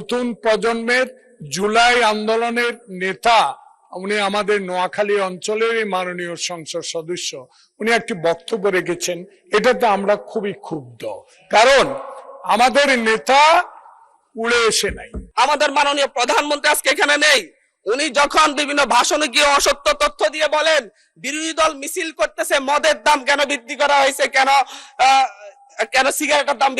নতুন প্রজন্মের জুলাই আন্দোলনের নেতা, উনি আমাদের নোয়াখালী অঞ্চলের মাননীয় সংসদ সদস্য, উনি একটি বক্তব্য রেখেছেন। এটাতে আমরা খুবই ক্ষুব্ধ, কারণ আমাদের নেতা উড়ে এসে নাই। আমাদের মাননীয় প্রধানমন্ত্রী আজকে এখানে নেই। উনি যখন বিভিন্ন ভাষণে গিয়ে অসত্য তথ্য দিয়ে বলেন বিরোধী দল মিছিল করতেছে, মদের দাম কেন বৃদ্ধি করা হয়েছে, কেন সিগারেটের দাম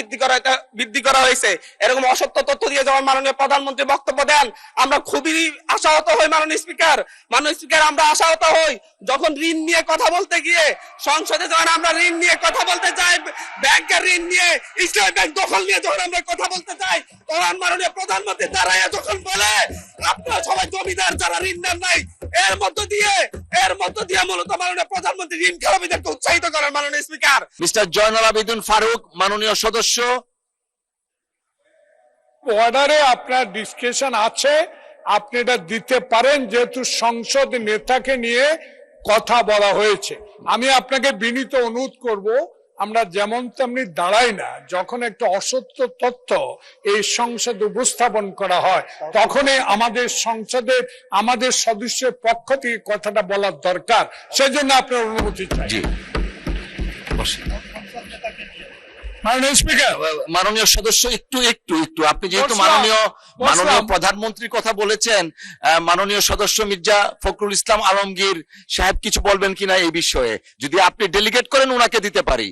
বৃদ্ধি করা হয়েছে, এরকম অসত্য তথ্য দিয়ে যখন মাননীয় প্রধানমন্ত্রী বক্তব্য দেন, আমরা খুবই আশাহত হই। মাননীয় স্পিকার, আমরা আশাহত হই যখন ঋণ নিয়ে কথা বলতে গিয়ে সংসদে, যখন আমরা ঋণ নিয়ে কথা বলতে চাই, ব্যাংকের ঋণ নিয়ে, ইসলামী ব্যাংক দখল নিয়ে যখন আমরা কথা বলতে চাই, তখন মাননীয় প্রধানমন্ত্রী দাঁড়াইয়া যখন বলে আপনারা সবাই জমিদার, যারা ঋণ নেন নাই, এর মধ্য দিয়ে মূলত মাননীয় প্রধানমন্ত্রী ঋণ খেলাপিদেরকে উৎসাহিত করেন। মাননীয় স্পিকার, মিস্টার জয়নুল আবেদিন ফারুক, মাননীয় সদস্য। অর্ডারে আপনার ডিসকাশন আছে, আপনি এটা দিতে পারেন, যেহেতু সংসদ নেতাকে নিয়ে কথা বলা হয়েছে। আমি আপনাকে বিনীত অনুরোধ করব, আমরা যেমন তেমনি দাঁড়াই না। যখন একটা অসত্য তথ্য এই সংসদে উপস্থাপন করা হয়, তখনই আমাদের সংসদের আমাদের সদস্যের পক্ষ থেকে কথাটা বলার দরকার। সেজন্য আপনার অনুমতি চাই। মাননীয় স্পিকার, মাননীয় সদস্য, একটু আপনি যেহেতু মাননীয় প্রধানমন্ত্রীর কথা বলেছেন, মাননীয় সদস্য মির্জা ফখরুল ইসলাম আলমগীর সাহেব কিছু বলবেন কিনা এই বিষয়ে, যদি আপনি ডেলিগেট করেন ওনাকে দিতে পারি।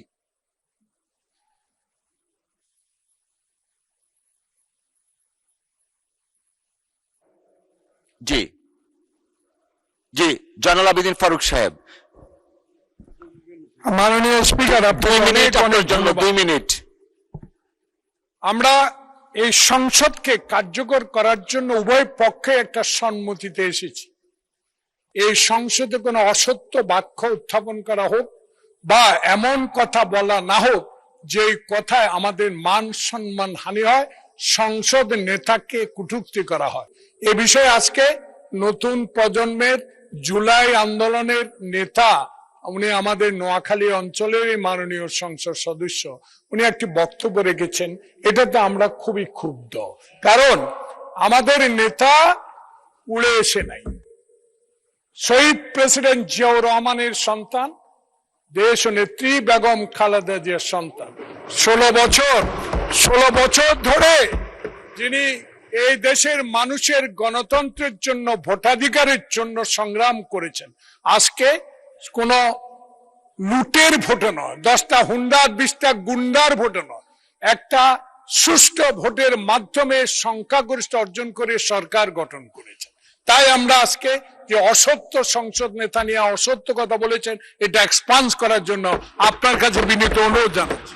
জি জয়নুল আবেদিন ফারুক সাহেব। মাননীয় স্পিকার, 2 মিনিট। আমরা এই সংসদকে কার্যকর করার জন্য উভয় পক্ষে একটা সম্মতিতে এসেছি। এই সংসদে কোনো অসত্য বাক্য উত্থাপন করা হোক বা এমন কথা বলা না হোক যে কথায় আমাদের মান সম্মান হানি হয়, সংসদ নেতাকে কটূক্তি করা হয়। এ বিষয়ে আজকে নতুন প্রজন্মের জুলাই আন্দোলনের নেতা, উনি আমাদের নোয়াখালী অঞ্চলের মাননীয় সংসদ সদস্য, উনি একটি বক্তব্য রেখেছেন। এটাতে আমরা খুবই ক্ষুব্ধ, কারণ আমাদের নেতা উড়ে এসে নাই। শহীদ প্রেসিডেন্ট জিয়াউর রহমানের সন্তান, দেশ নেত্রী বেগম খালেদা জিয়ার সন্তান। 16 বছর ধরে যিনি এই দেশের মানুষের গণতন্ত্রের জন্য, ভোটাধিকারের জন্য সংগ্রাম করেছেন। আজকে কোন লুটের ভোটে নয়, 10টা হুন্ডার 20টা গুন্ডার ভোটে নয়, একটা সুষ্ঠু ভোটের মাধ্যমে সংখ্যাগরিষ্ঠ অর্জন করে সরকার গঠন করেছে। তাই আমরা আজকে যে অসত্য সংসদ নেতা নিয়ে অসত্য কথা বলেছেন, এটা এক্সপান্স করার জন্য আপনার কাছে বিনীত অনুরোধ জানাচ্ছি।